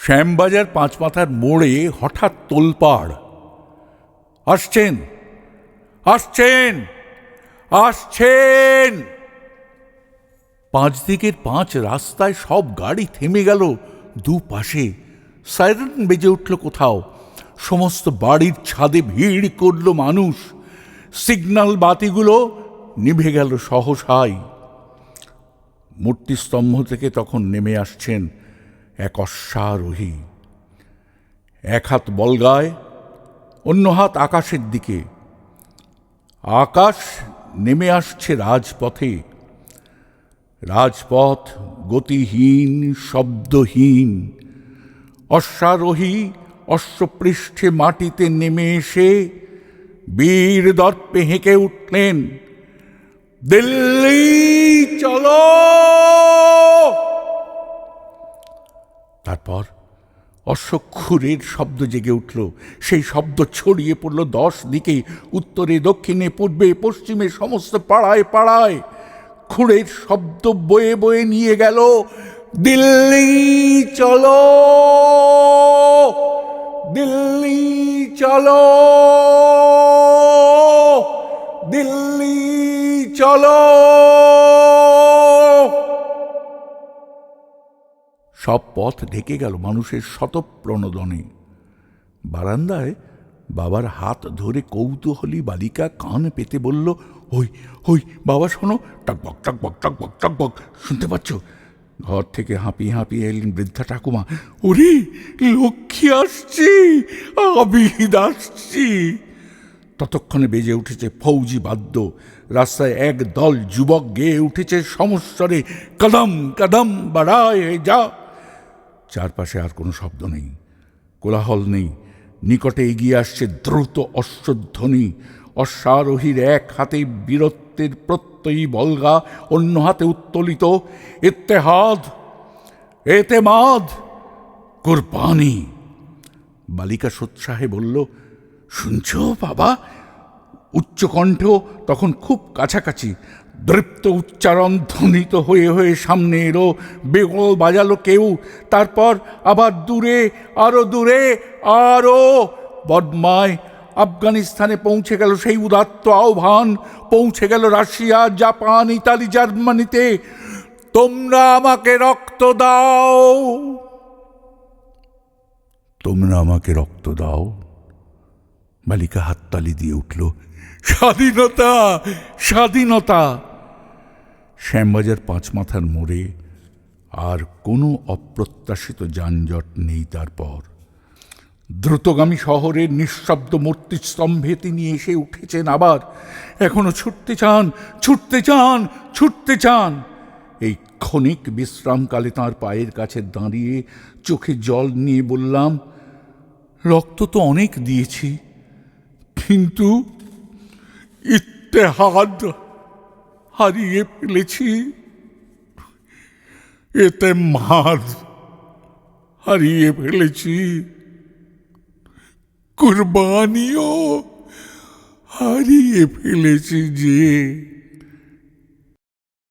শ্যামবাজার পাঁচমাথার মোড়ে হঠাৎ তোলপাড়। আসছেন আসছেন আসছেন। পাঁচ দিকের পাঁচ রাস্তায় সব গাড়ি থেমে গেল। দুপাশে সাইরেন বেজে উঠল কোথাও। সমস্ত বাড়ির ছাদে ভিড় করল মানুষ। সিগন্যাল বাতিগুলো নিভে গেল সহসাই। মূর্তিস্তম্ভ থেকে তখন নেমে আসছেন এক অশ্বারোহী। এক হাত বলগায়, অন্য হাত আকাশের দিকে। আকাশ নেমে আসছে রাজপথে। রাজপথ গতিহীন, শব্দহীন। অশ্বারোহী অশ্বপৃষ্ঠে মাটিতে নেমে এসে বীর দর্পে হেঁকে উঠলেন, দিল্লি চলো। তারপর অশ্বক্ষুরের শব্দ জেগে উঠল। সেই শব্দ ছড়িয়ে পড়ল 10 দিকে, উত্তরে, দক্ষিণে, পূর্বে, পশ্চিমে, সমস্ত পাড়ায় পাড়ায়। খুঁড়ের শব্দ বয়ে বয়ে নিয়ে গেল, দিল্লি চলো, দিল্লি চলো, দিল্লি চলো। সব পথ ঢেকে গেল মানুষের শতপ্রণোদনে। বারান্দায় বাবার হাত ধরে কৌতূহলী বালিকা কান পেতে বলল, হই হই বাবা শোনো, টকবক টকবক টকবক টকবক, শুনতে পাচ্ছ? ঘর থেকে হাঁপিয়ে হাঁপিয়ে এলেন বৃদ্ধা ঠাকুমা। ওরে, লক্ষ্মী আসছি, আবিদ আসছি। ততক্ষণে বেজে উঠেছে ফৌজি বাদ্য। রাস্তায় এক দল যুবক গেয়ে উঠেছে সমস্বরে, কদম কদম বাড়ায় যা। চারপাশে আর কোনো শব্দ নেই, কোলাহল নেই। নিকটে এগিয়ে আসছে দ্রুত অশ্বধ্বনি। অশ্বারোহীর এক হাতে বীরত্বের প্রত্যয়ী বলগা, অন্য হাতে উত্তোলিত ইত্তেহাদ, এতেমাদ, কুরবানি। বালিকা সোৎসাহে বলল, শুনছ বাবা? উচ্চকণ্ঠ তখন খুব কাছাকাছি। দৃপ্ত উচ্চারণ ধ্বনিত হয়ে হয়ে সামনে এলো, বেগল বাজালো কেউ। তারপর আবার দূরে, আরো দূরে, আরো। বদমায় আফগানিস্তানে পৌঁছে গেল সেই উদাত্ত আহ্বান, পৌঁছে গেল রাশিয়া, জাপান, ইতালি, জার্মানিতে। তোমরা আমাকে রক্ত দাও, তোমরা আমাকে রক্ত দাও। বালিকা হাততালি দিয়ে উঠল, স্বাধীনতা, স্বাধীনতা। শ্যামবাজার পাঁচমাথার মোড়ে আর কোনো অপ্রত্যাশিত যানজট নেই। তারপর দ্রুতগামী শহরের নিঃশব্দ মূর্তিস্তম্ভে তিনি এসে উঠেছেন আবার। এখনো ছুটতে চান, ছুটতে চান, ছুটতে চান। এই ক্ষণিক বিশ্রামকালে তাঁর পায়ের কাছে দাঁড়িয়ে চোখে জল নিয়ে বললাম, রক্ত তো অনেক দিয়েছি, কিন্তু ইত্তেহাদ হারিয়ে ফেলেছি, এতেমাদ হারিয়ে ফেলেছি, কুরবানিও হারিয়ে ফেলেছি যে।